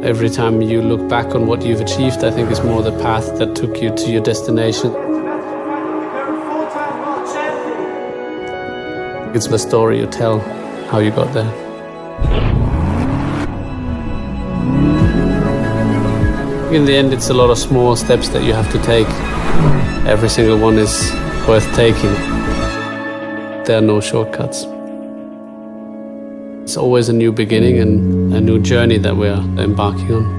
Every time you look back on what you've achieved, I think it's more the path that took you to your destination. It's the story you tell, how you got there. In the end, it's a lot of small steps that you have to take. Every single one is worth taking. There are no shortcuts. It's always a new beginning and a new journey that we're embarking on.